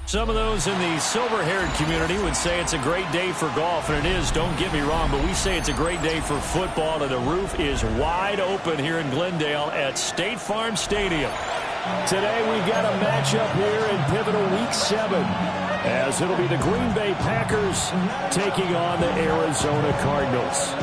Some of those in the silver-haired community would say it's a great day for golf, and it is, don't get me wrong, but we say it's a great day for football, and the roof is wide open here in Glendale at State Farm Stadium. Today we've got a matchup here in pivotal Week 7, as it'll be the Green Bay Packers taking on the Arizona Cardinals.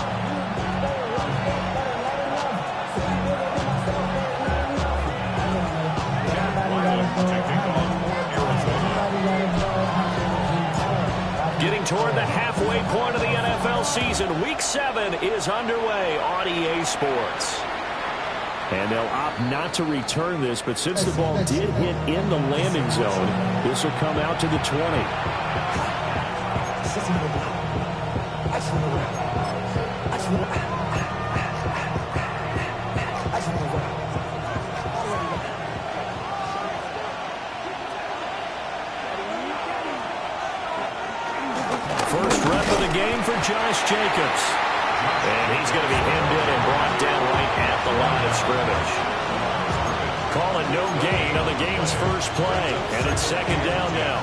Getting toward the halfway point of the NFL season, Week 7 is underway on EA Sports. And they'll opt not to return this, but since the ball did hit in the landing zone, this will come out to the 20. First rep of the game for Josh Jacobs. And he's going to be hemmed in and brought down right at the line of scrimmage. Call it no gain on the game's first play. And it's second down now.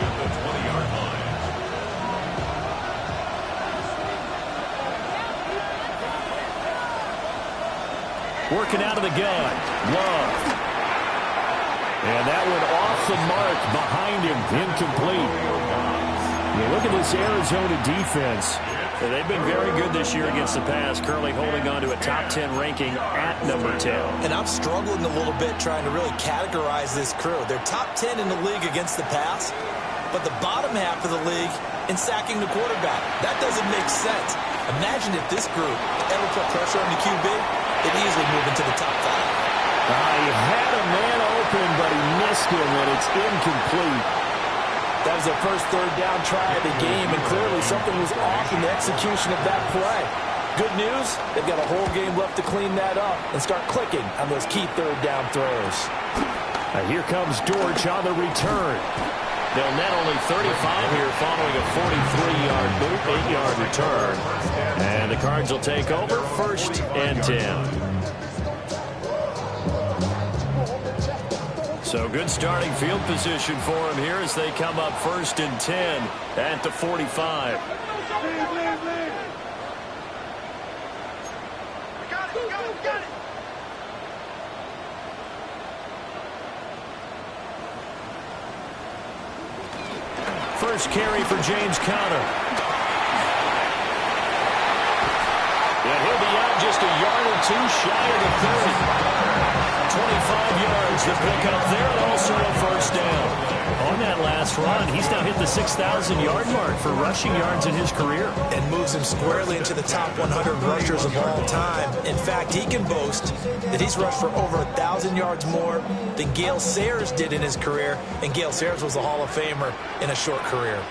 At the 20-yard line. Working out of the gun. Love. And that one off the mark behind him. Incomplete. You look at this Arizona defense. They've been very good this year against the pass, currently holding on to a top 10 ranking at number 10. And I'm struggling a little bit trying to really categorize this crew. They're top 10 in the league against the pass, but the bottom half of the league in sacking the quarterback. That doesn't make sense. Imagine if this group ever put pressure on the QB, they'd easily move into the top 5. He had a man open, but he missed him when it's incomplete. That was their first third down try of the game, and clearly something was off in the execution of that play. Good news, they've got a whole game left to clean that up and start clicking on those key third down throws. Now here comes Dortch on the return. They'll net only 35 here following a 43-yard boot, 8-yard return. And the Cards will take over, 1st and 10. So good starting field position for him here as they come up 1st and 10 at the 45. First carry for James Conner. And he'll be out just a yard or two shy of the 30. 25 yards, the pickup there, and also a first down. On that last run, he's now hit the 6,000-yard mark for rushing yards in his career. And moves him squarely into the top 100 rushers of all time. In fact, he can boast that he's rushed for over 1,000 yards more than Gale Sayers did in his career, and Gale Sayers was a Hall of Famer in a short career.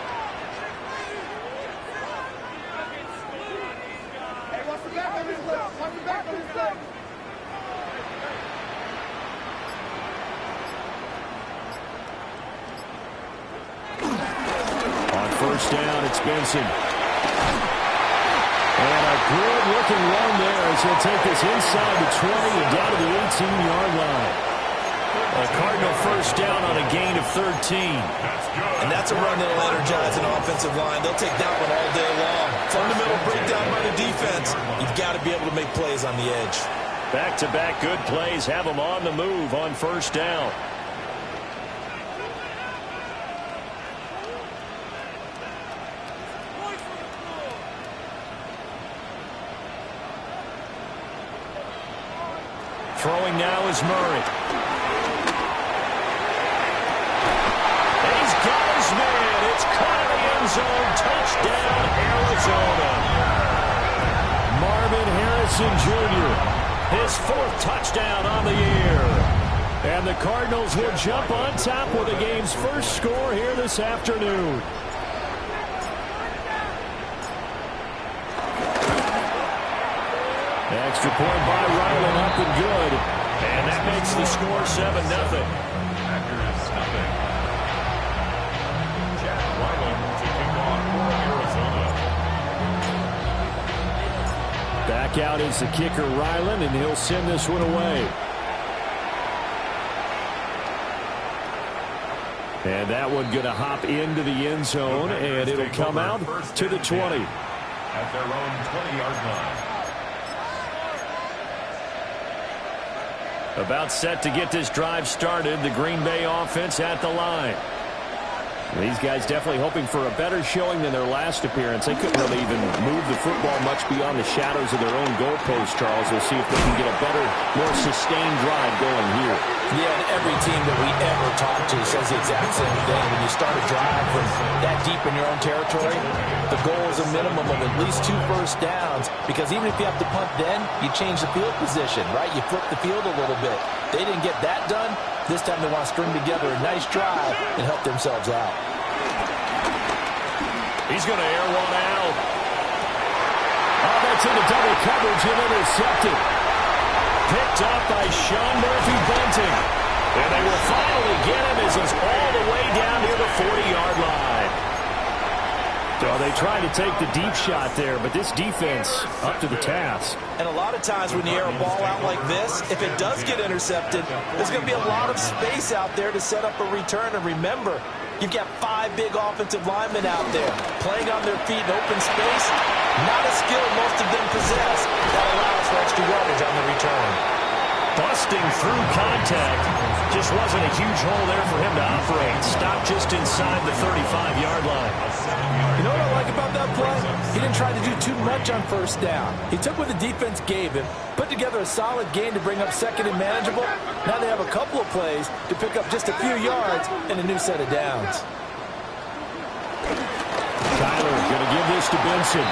First down, it's Benson. And a good-looking run there as he'll take this inside the 20 and down to the 18-yard line. A Cardinal first down on a gain of 13. And that's a run that'll energize an offensive line. They'll take that one all day long. Fundamental breakdown by the defense. You've got to be able to make plays on the edge. Back-to-back good plays have them on the move on first down. Throwing now is Murray. And he's got his man. It's caught in the end zone. Touchdown, Arizona. Marvin Harrison Jr., his 4th touchdown on the year. And the Cardinals will jump on top with the game's first score here this afternoon. Extra point by Ryland, up and good. And that makes the score 7-0. Packers nothing. Jack Ryland to kick off for Arizona. Back out is the kicker Ryland, and he'll send this one away. And that one going to hop into the end zone, and it'll come out to the 20. At their own 20-yard line. About set to get this drive started, the Green Bay offense at the line. These guys definitely hoping for a better showing than their last appearance. They couldn't really even move the football much beyond the shadows of their own goalpost, Charles. We'll see if they can get a better, more sustained drive going here. Yeah, and every team that we ever talk to says the exact same thing. When you start a drive from that deep in your own territory, the goal is a minimum of at least 2 first downs, because even if you have to punt then, you change the field position, right? You flip the field a little bit. They didn't get that done. This time they want to string together a nice drive and help themselves out. He's going to air one out. Oh, that's into double coverage and intercepted. Picked up by Sean Murphy-Bunting. And they will finally get him as he's all the way down near the 40-yard line. So they tried to take the deep shot there, but this defense up to the task. And a lot of times when you air a ball out like this, if it does get intercepted, there's going to be a lot of space out there to set up a return. And remember, you've got 5 big offensive linemen out there playing on their feet in open space. Not a skill most of them possess. That allows for extra yardage on the return. Busting through contact. Just wasn't a huge hole there for him to operate. Stopped just inside the 35-yard line. You know what I like about that play? He didn't try to do too much on first down. He took what the defense gave him, put together a solid gain to bring up second and manageable. Now they have a couple of plays to pick up just a few yards and a new set of downs. Kyler going to give this to Benson.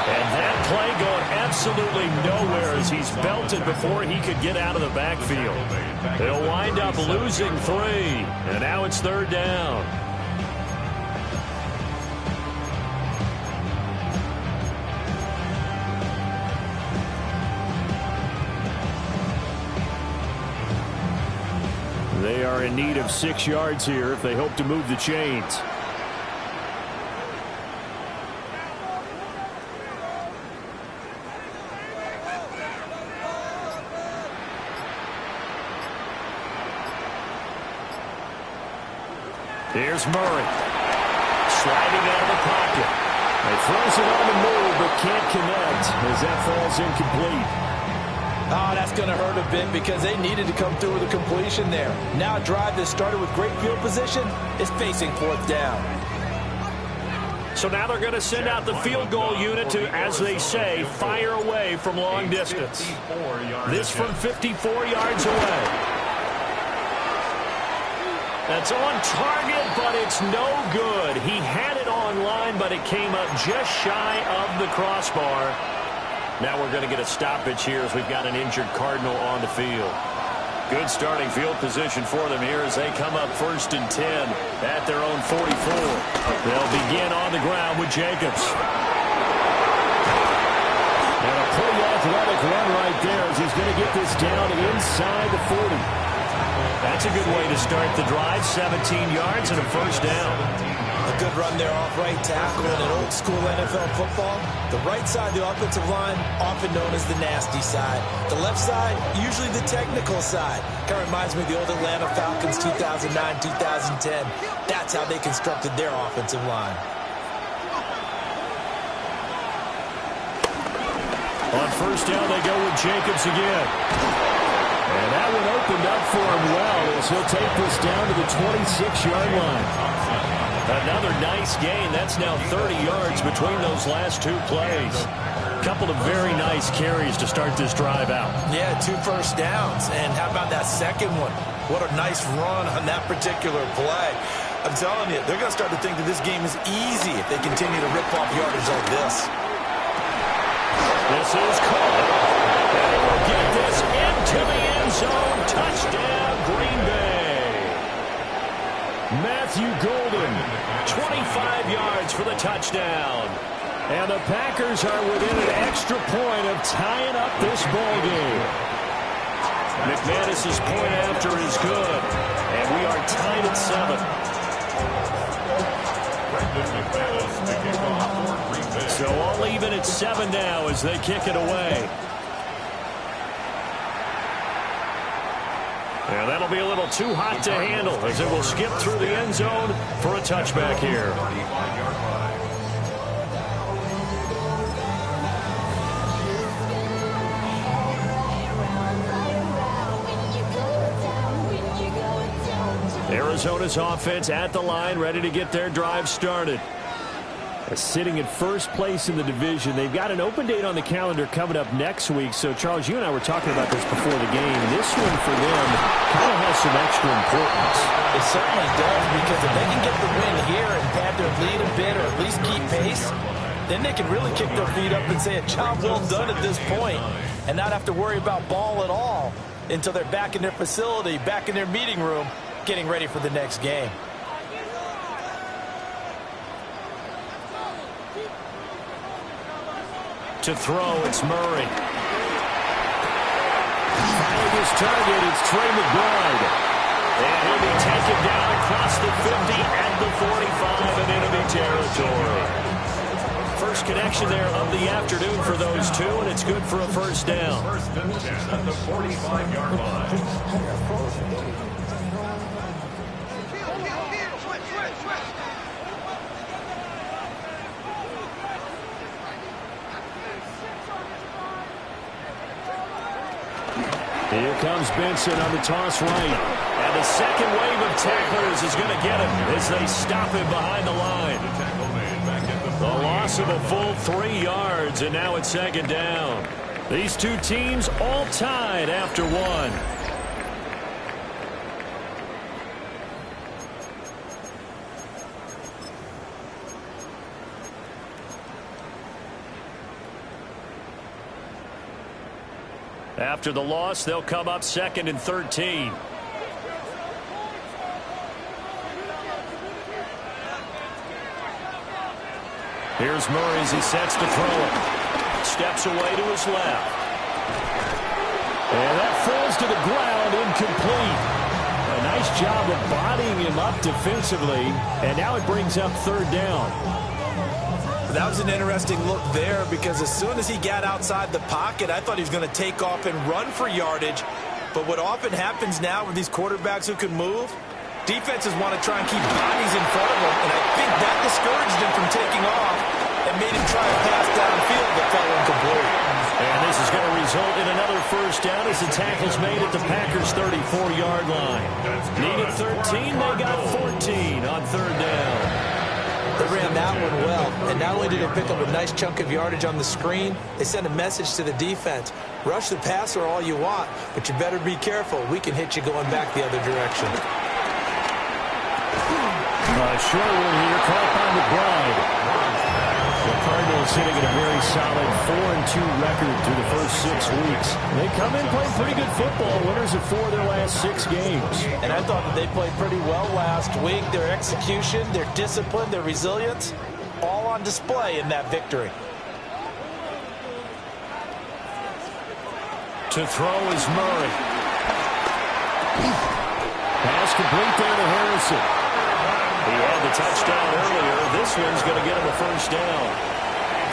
And that play going absolutely nowhere as he's belted before he could get out of the backfield. They'll wind up losing 3. And now it's 3rd down. They are in need of 6 yards here if they hope to move the chains. Here's Murray. Sliding out of the pocket. He throws it on the move, but can't connect as that falls incomplete. Oh, that's going to hurt a bit because they needed to come through with a completion there. Now a drive that started with great field position is facing 4th down. So now they're going to send out the field goal unit to, as they say, fire away from long distance. This from 54 yards away. That's on target, but it's no good. He had it on line, but it came up just shy of the crossbar. Now we're going to get a stoppage here as we've got an injured Cardinal on the field. Good starting field position for them here as they come up 1st and 10 at their own 44. They'll begin on the ground with Jacobs. And a pretty athletic run right there as he's going to get this down and inside the 40. That's a good way to start the drive. 17 yards and a 1st down. A good run there off right tackle in an old school NFL football. The right side of the offensive line, often known as the nasty side. The left side, usually the technical side. Kind of reminds me of the old Atlanta Falcons 2009-2010. That's how they constructed their offensive line. On 1st down, they go with Jacobs again. And that one opened up for him well as he'll take this down to the 26-yard line. Another nice gain. That's now 30 yards between those last 2 plays. Couple of very nice carries to start this drive out. Yeah, 2 first downs. And how about that second one? What a nice run on that particular play. I'm telling you, they're going to start to think that this game is easy if they continue to rip off yardage like this. This is caught. And he will get this into the end zone. Touchdown, Green Bay. Matthew Golden, 25 yards for the touchdown. And the Packers are within an extra point of tying up this ball game. McManus's point after is good. And we are tied at 7. So all even at 7 now as they kick it away. And that'll be a little too hot to handle as it will skip through the end zone for a touchback here. Arizona's offense at the line, ready to get their drive started. Sitting in first place in the division. They've got an open date on the calendar coming up next week. So, Charles, you and I were talking about this before the game. This one for them kind of has some extra importance. It certainly does, because if they can get the win here and pad their lead a bit or at least keep pace, then they can really kick their feet up and say a job well done at this point and not have to worry about ball at all until they're back in their facility, back in their meeting room, getting ready for the next game. To throw, it's Murray. Finding his target, it's Trey McBride. And he'll be taken down across the 50 and the 45 in enemy territory. First connection there of the afternoon for those two, and it's good for a first down. First and 10 at the 45-yard line. Here comes Benson on the toss right. And the second wave of tacklers is going to get him as they stop him behind the line. The loss of a full 3 yards, and now it's second down. These two teams all tied after one. After the loss, they'll come up second and 13. Here's Murray as he sets to throw it. Steps away to his left. And that falls to the ground, incomplete. A nice job of bodying him up defensively. And now it brings up third down. That was an interesting look there, because as soon as he got outside the pocket, I thought he was going to take off and run for yardage. But what often happens now with these quarterbacks who can move, defenses want to try and keep bodies in front of them, and I think that discouraged him from taking off and made him try a pass downfield that fell incomplete. And this is going to result in another first down as the tackle's made at the Packers' 34-yard line. Needed 13, they got 14 on third down. They ran that one well, and not only did they pick up a nice chunk of yardage on the screen, they sent a message to the defense. Rush the passer all you want, but you better be careful. We can hit you going back the other direction. Short one here, caught by McBride. The Cardinals sitting at a very solid 4-2 record through the first 6 weeks. They come in playing pretty good football, winners of 4 of their last 6 games. And I thought that they played pretty well last week. Their execution, their discipline, their resilience, all on display in that victory. To throw is Murray. Pass complete there to Harrison. He had the touchdown earlier. This one's going to get him a first down.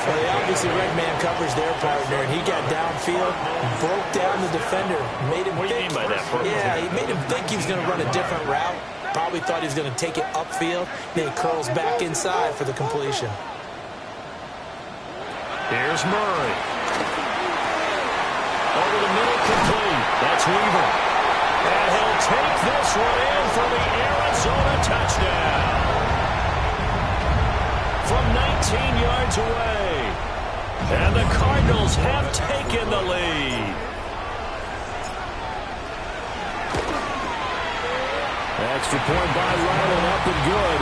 Well, they obviously read man coverage their partner, and he got downfield, broke down the defender, made him What do you mean by that? Yeah, he made him think he was going to run a different route. Probably thought he was going to take it upfield. Then he curls back inside for the completion. Here's Murray. Over the middle, complete. That's Weaver. And he'll take this one in for the Arizona touchdown. From 19 yards away. And the Cardinals have taken the lead. Extra point by Ryland, up and good.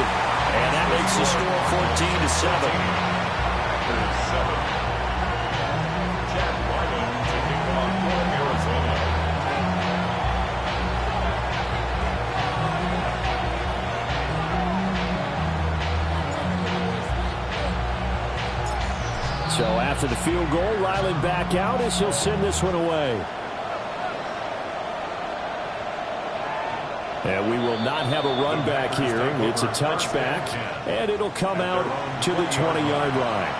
And that makes the score 14-7. Jack Ryland to kick off for Arizona. So after the field goal, Ryland back out as he'll send this one away. And we will not have a run back here. It's a touchback, and it'll come out to the 20-yard line.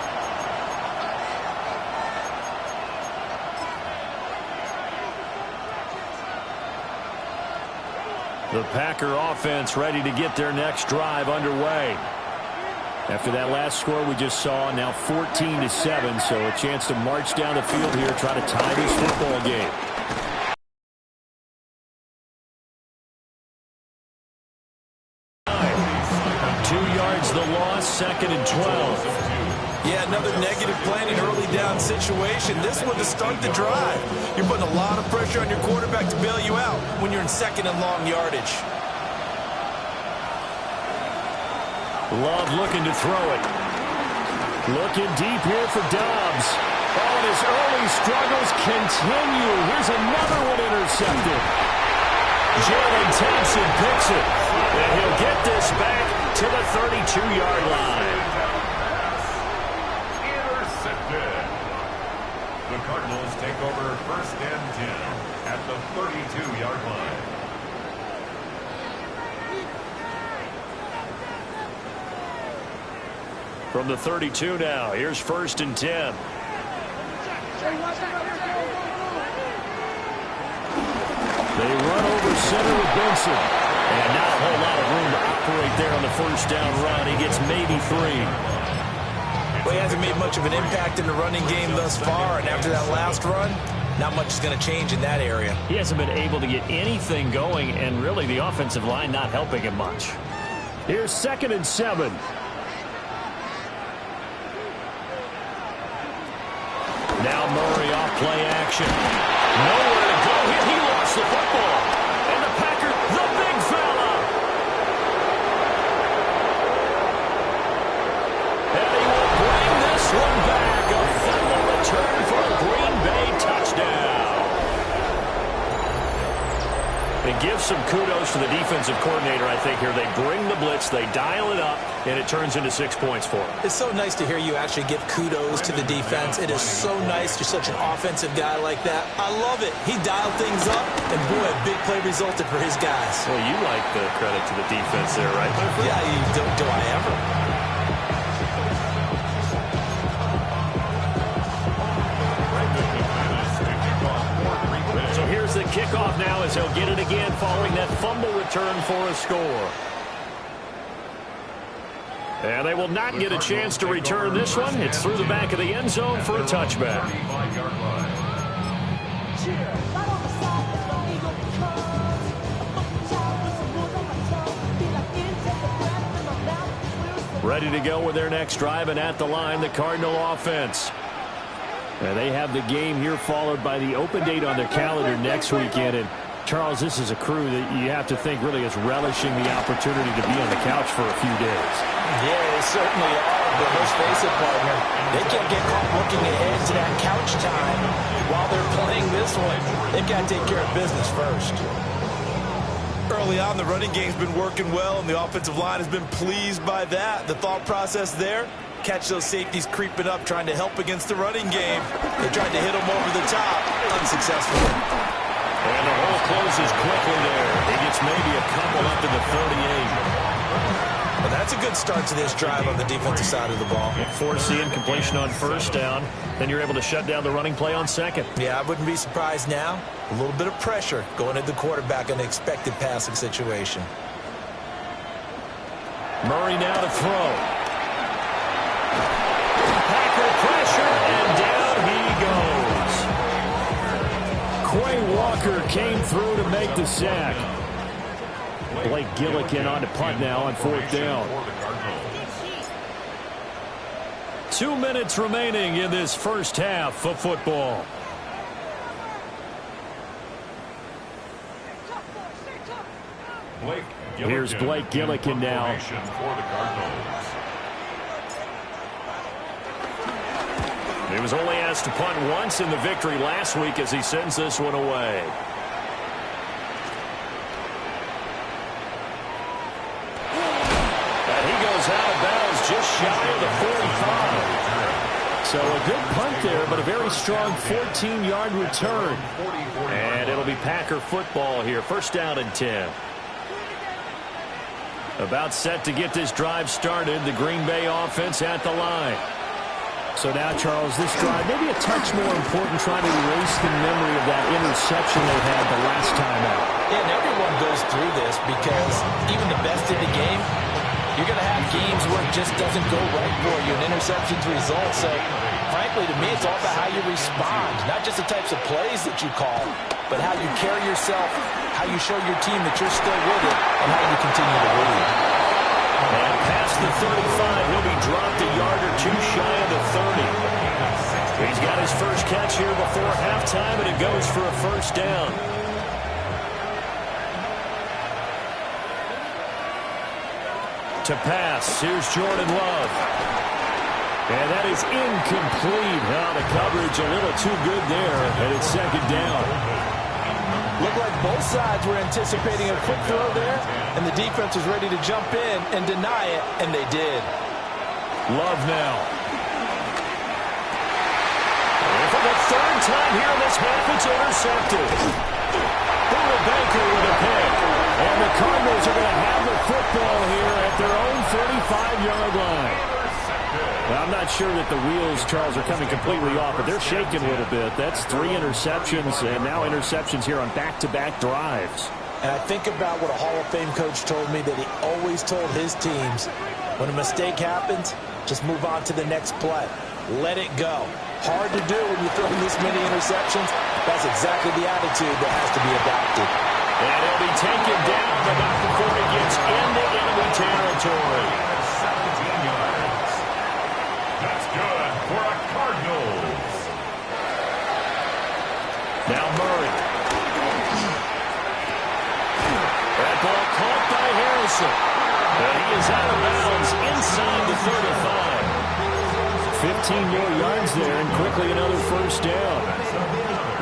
The Packer offense ready to get their next drive underway. After that last score we just saw, now 14-7, so a chance to march down the field here, try to tie this football game. The loss, 2nd and 12. Yeah, another negative play in an early down situation. This one to start the drive. You're putting a lot of pressure on your quarterback to bail you out when you're in 2nd and long yardage. Love looking to throw it. Looking deep here for Dobbs. Oh, and his early struggles continue. Here's another one intercepted. Jalen Thompson picks it. And he'll get this back to the 32-yard line. Intercepted. The Cardinals take over 1st and 10 at the 32-yard line. From the 32 now, here's 1st and 10. They run over center with Benson. And not a whole lot of room to operate there on the 1st down run. He gets maybe 3. Well, he hasn't made much of an impact in the running game thus far, and after that last run, not much is going to change in that area. He hasn't been able to get anything going, and really the offensive line not helping him much. Here's 2nd and 7. Now Murray off play action. Nowhere to go. He lost the football. And the Packers, the big fella. And he will bring this one back. A fumble return for a Green Bay touchdown. It gives some kudos to the defensive coordinator, I think, here. They bring the blitz, they dial it up, and it turns into 6 points for them. It's so nice to hear you actually give kudos to the defense. It is so nice. You're such an offensive guy like that. I love it. He dialed things up, and boy, a big play resulted for his guys. Well, you like the credit to the defense there, right, my friend? Yeah, do I ever? So here's the kickoff now as he'll get it again following that fumble return for a score. And they will not get a chance to return this one. It's through the back of the end zone for a touchback. Ready to go with their next drive, and at the line, the Cardinal offense. And they have the game here followed by the open date on their calendar next weekend. And Charles, this is a crew that you have to think really is relishing the opportunity to be on the couch for a few days. Yeah, they certainly are, but let's face it, partner, they can't get caught looking ahead to that couch time while they're playing this one. They've got to take care of business first. Early on, the running game's been working well, and the offensive line has been pleased by that. The thought process there, catch those safeties creeping up, trying to help against the running game. They tried to hit them over the top, unsuccessfully. And the hole closes quickly there. He gets maybe a couple up to the 38. Well, that's a good start to this drive on the defensive side of the ball. Force the incompletion on 1st down. Then you're able to shut down the running play on 2nd. Yeah, I wouldn't be surprised now. A little bit of pressure going at the quarterback in an expected passing situation. Murray now to throw. Packer pressure, and down he goes. Quay Walker came through to make the sack. Blake Gillikin on to punt now on 4th down. 2 minutes remaining in this first half of football. Here's Blake Gillikin now. He was only asked to punt once in the victory last week as he sends this one away. And he goes out of bounds just shy of the 45. So a good punt there, but a very strong 14-yard return. And it'll be Packer football here. 1st down and 10. About set to get this drive started. The Green Bay offense at the line. So now, Charles, this drive maybe a touch more important, trying to erase the memory of that interception they had the last time out. Yeah, and everyone goes through this because even the best in the game, you're going to have games where it just doesn't go right for you, and interceptions result. So, frankly, to me, it's all about how you respond, not just the types of plays that you call, but how you carry yourself, how you show your team that you're still with it, and how you continue to lead. And past the 35, he'll be dropped a yard or two shy of the 30. He's got his first catch here before halftime, and it goes for a first down. To pass, here's Jordan Love. And that is incomplete. Now the coverage a little too good there, and it's second down. Looked like both sides were anticipating a quick throw there, and the defense was ready to jump in and deny it, and they did. Love now. And for the third time here in this half, it's intercepted. Baker with a pick. And the Cardinals are going to have the football here at their own 35-yard line. Now, I'm not sure that the wheels, Charles, are coming completely off, but they're shaking a little bit. That's 3 interceptions, and now interceptions here on back-to-back drives. And I think about what a Hall of Fame coach told me that he always told his teams, when a mistake happens, just move on to the next play. Let it go. Hard to do when you throw this many interceptions. That's exactly the attitude that has to be adopted. And he'll be taken down about before he gets into enemy territory. 17 yards. That's good for a Cardinals. Now Murray. That ball caught by Harrison. And he is out of bounds inside the 35. 15 more yards there, and quickly another first down.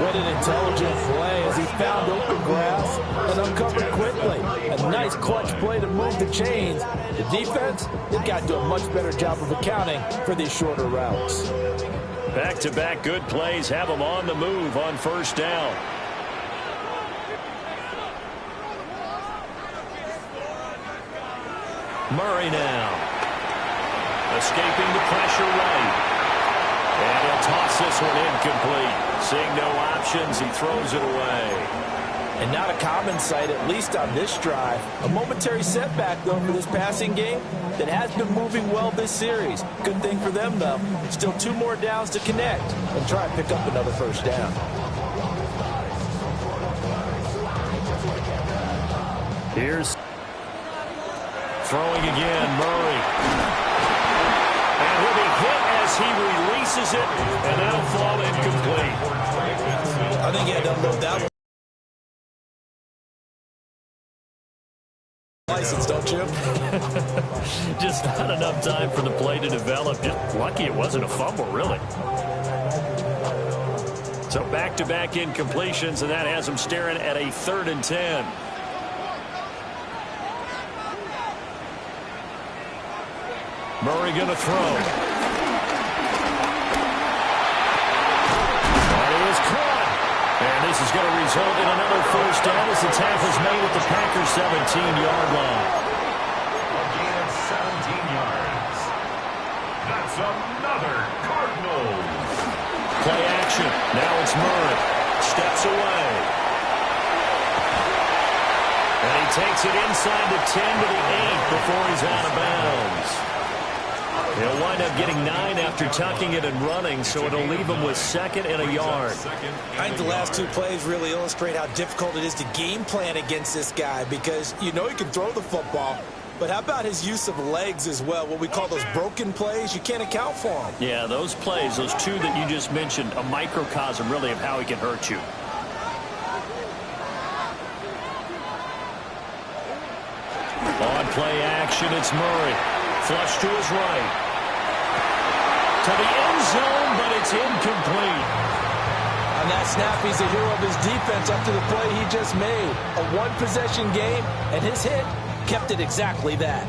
What an intelligent play as he found open grass and uncovered quickly. A nice clutch play to move the chains. The defense, they've got to do a much better job of accounting for these shorter routes. Back-to-back good plays have them on the move on first down. Murray now. Escaping the pressure right. And he'll toss this one incomplete. Seeing no options, he throws it away. And not a common sight, at least on this drive. A momentary setback, though, for this passing game that has been moving well this series. Good thing for them, though. Still 2 more downs to connect and try and pick up another first down. Here's throwing again, Murray. And he'll be hit as he releases it, and that'll fall incomplete. I think he had to unload that one. License, don't you? Just not enough time for the play to develop. Just lucky it wasn't a fumble, really. So back-to-back incompletions, and that has him staring at a 3rd and 10. Murray going to throw. And he is caught. And this is going to result in another first down as the tackle's made at the Packers' 17-yard line. A gain of 17 yards. That's another Cardinals. Play action. Now it's Murray. Steps away. And he takes it inside the 10 to the 8 before he's out of bounds. He'll wind up getting 9 after tucking it and running, so it'll leave him with 2nd and a yard. I think the last 2 plays really illustrate how difficult it is to game plan against this guy because you know he can throw the football, but how about his use of legs as well? What we call those broken plays, you can't account for them. Yeah, those plays, those 2 that you just mentioned, a microcosm really of how he can hurt you. On play action, it's Murray. Flush to his right. To the end zone, but it's incomplete. On that snap, he's the hero of his defense up to the play he just made. A 1-possession game, and his hit kept it exactly that.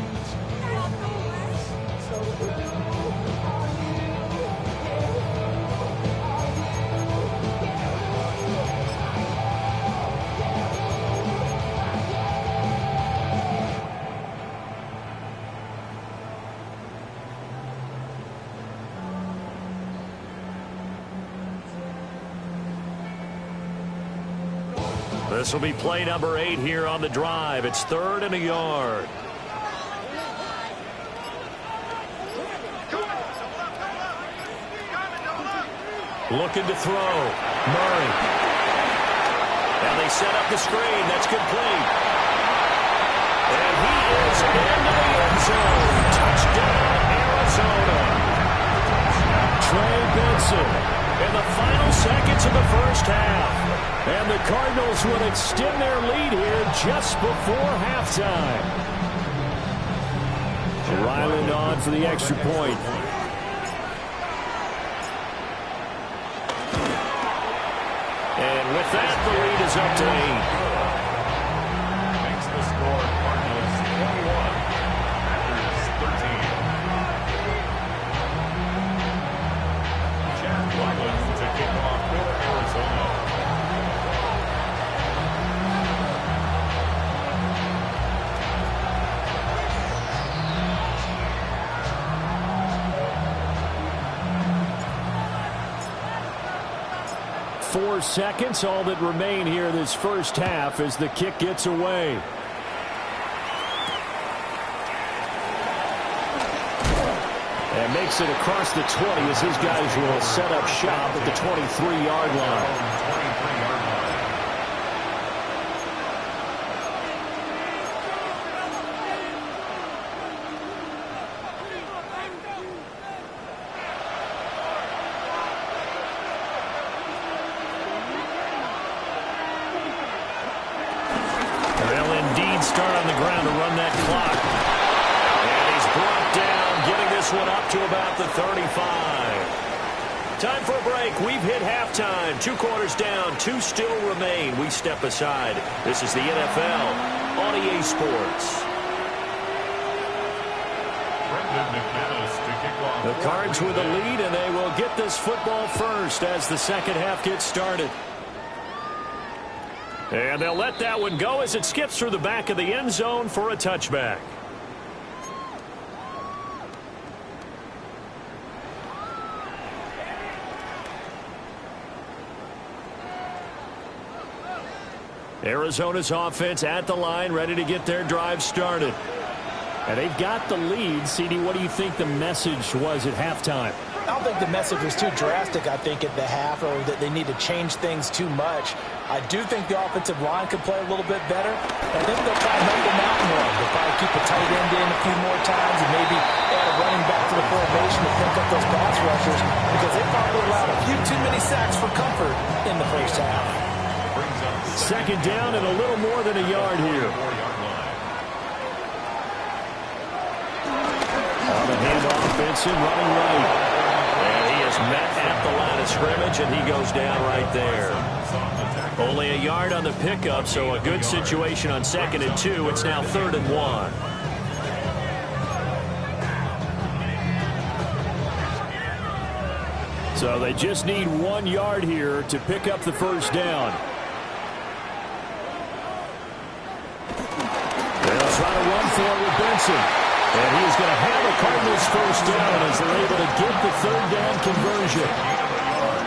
This will be play number 8 here on the drive. It's 3rd and a yard. Looking to throw. Murray. Now they set up the screen. That's complete. And he is into the end zone. Touchdown, Arizona. Trey Benson in the final seconds of the first half. And the Cardinals would extend their lead here just before halftime. Ryland on for the extra point. And with that, the lead is up to 8. Makes the score Cardinals 21, Panthers 13. Chad Ryland to kick off for Arizona. Four seconds, all that remain here this first half as the kick gets away. And makes it across the 20 as his guys will set up shop at the 23-yard line. To about the 35. Time for a break. We've hit halftime. 2 quarters down. 2 still remain. We step aside. This is the NFL on EA Sports. The Cards with the lead, and they will get this football first as the second half gets started. And they'll let that one go as it skips through the back of the end zone for a touchback. Arizona's offense at the line, ready to get their drive started. And they've got the lead. CD, what do you think the message was at halftime? I don't think the message was too drastic, I think, at the half, or that they need to change things too much. I do think the offensive line could play a little bit better. I think they'll try and help them out more. They'll probably keep a tight end in a few more times and maybe add a running back to the formation to pick up those pass rushers, because they probably allowed a few too many sacks for comfort in the first half. Second down and a little more than a yard here. On the handoff, Benson running right. And he is met at the line of scrimmage, and he goes down right there. Only a yard on the pickup, so a good situation on 2nd and 2. It's now 3rd and 1. So they just need 1 yard here to pick up the first down. They'll try to run for it with Benson. And he is going to have a Cardinals first down as they're able to get the 3rd down conversion.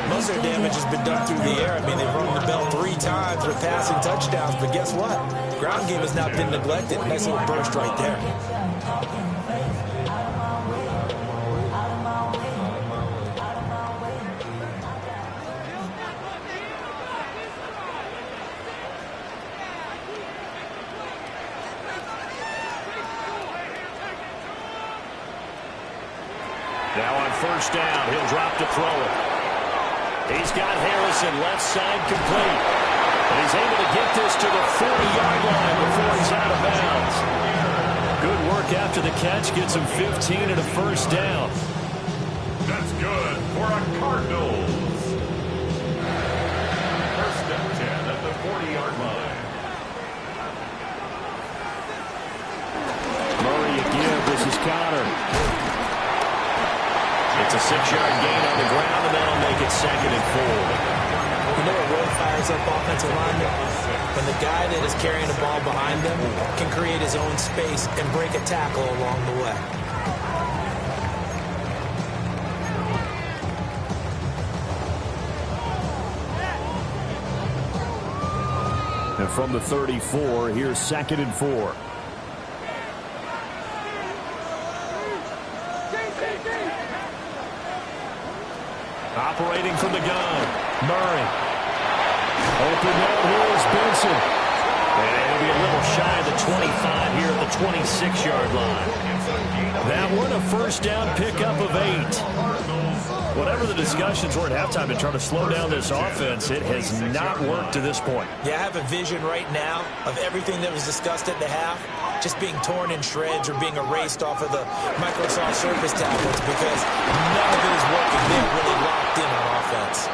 Most of their damage has been done through the air. I mean, they've rung the bell 3 times with passing touchdowns, but guess what? Ground game has not been neglected. Nice little burst right there. Now on first down, he'll drop to throw it. He's got Harrison left side complete. And he's able to get this to the 40-yard line before he's out of bounds. Good work after the catch. Gets him 15 and a first down. That's good for a Cardinals. First and 10 at the 40-yard line. Murray again. This is Connor. It's a 6-yard gain on the ground, and that'll make it 2nd and 4. You know what really fires up offensive linemen? When the guy that is carrying the ball behind them can create his own space and break a tackle along the way. And from the 34, here's 2nd and 4. Operating from the gun, Murray. Open up, here's Benson. And it'll be a little shy of the 25 here at the 26-yard line. That one, a first down pickup of 8. Whatever the discussions were at halftime to try to slow down this offense, it has not worked to this point. Yeah, I have a vision right now of everything that was discussed at the half just being torn in shreds or being erased off of the Microsoft Surface tablets because none of it is working. They're really locked in on offense.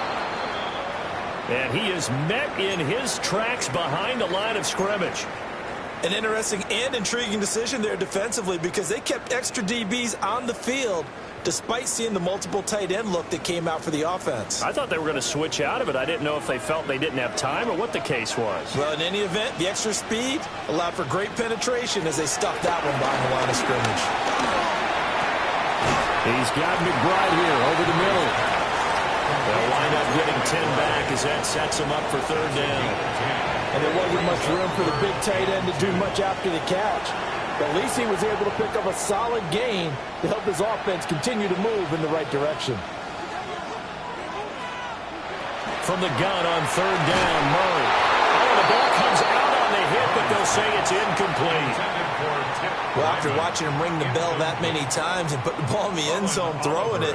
And he is met in his tracks behind the line of scrimmage. An interesting and intriguing decision there defensively because they kept extra DBs on the field despite seeing the multiple tight end look that came out for the offense. I thought they were going to switch out of it. I didn't know if they felt they didn't have time or what the case was. Well, in any event, the extra speed allowed for great penetration as they stuffed that one behind the line of scrimmage. He's got McBride here over the middle. They'll wind up getting 10 back as that sets him up for 3rd down. And there wasn't much room for the big tight end to do much after the catch. But at least he was able to pick up a solid gain to help his offense continue to move in the right direction. From the gun on 3rd down, Murray. Oh, the ball comes out on the hit, but they'll say it's incomplete. Well, after watching him ring the bell that many times and put the ball in the end zone throwing it,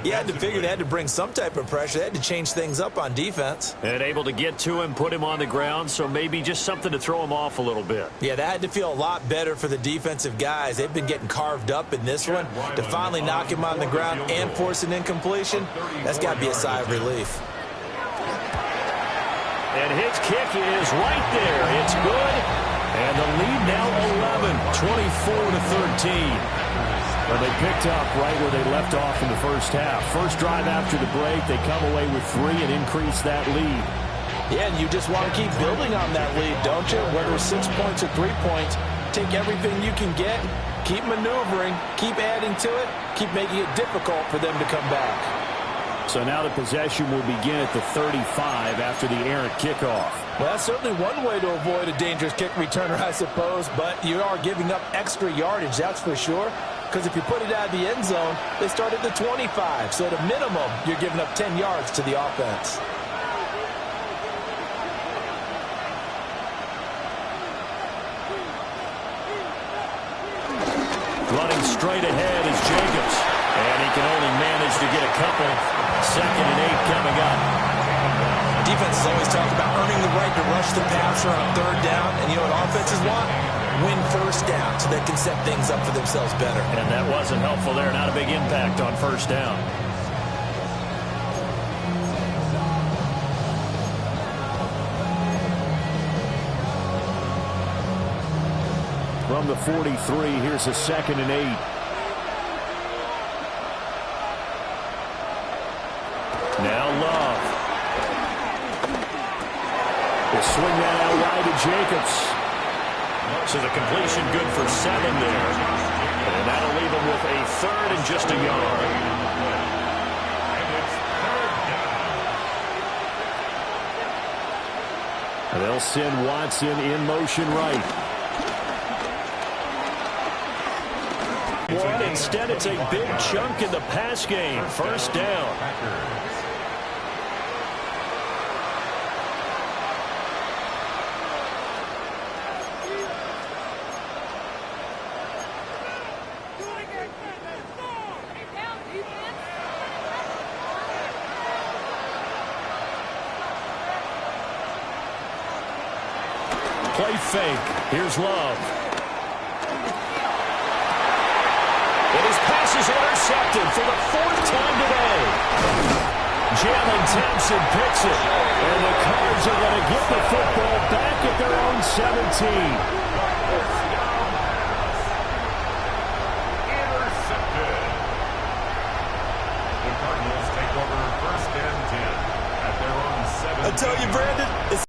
you had to figure they had to bring some type of pressure. They had to change things up on defense. And able to get to him, put him on the ground, so maybe just something to throw him off a little bit. Yeah, that had to feel a lot better for the defensive guys. They've been getting carved up in this one. To finally knock him on the ground and force an incompletion, that's got to be a sigh of relief. And his kick is right there. It's good. And the lead now 11, 24-13. Well, they picked up right where they left off in the first half. First drive after the break, they come away with 3 and increase that lead. Yeah, and you just want to keep building on that lead, don't you? Whether it's 6 points or 3 points, take everything you can get, keep maneuvering, keep adding to it, keep making it difficult for them to come back. So now the possession will begin at the 35 after the errant kickoff. Well, that's certainly one way to avoid a dangerous kick returner, I suppose, but you are giving up extra yardage, that's for sure. Because if you put it out of the end zone, they start at the 25. So at a minimum, you're giving up 10 yards to the offense. Running straight ahead is Jacobs. And he can only manage to get a couple. 2nd and 8 coming up. Defense has always talked about earning the right to rush the passer on 3rd down. And you know what offenses want? Win 1st down so they can set things up for themselves better. And that wasn't helpful there. Not a big impact on 1st down. From the 43, here's a 2nd and 8. Now Love. Will swing that out wide to Jacobs. So the completion good for 7 there. And that'll leave him with a 3rd and just a yard. And they'll send Watson in motion right. Instead, it's a big chunk in the pass game. 1st down. Play fake. Here's Love. And his pass is intercepted for the 4th time today. Jalen Thompson picks it. And the Cards are going to get the football back at their own 17. Intercepted. The Cardinals take over 1st and 10 at their own 17. I tell you, Brandon, it's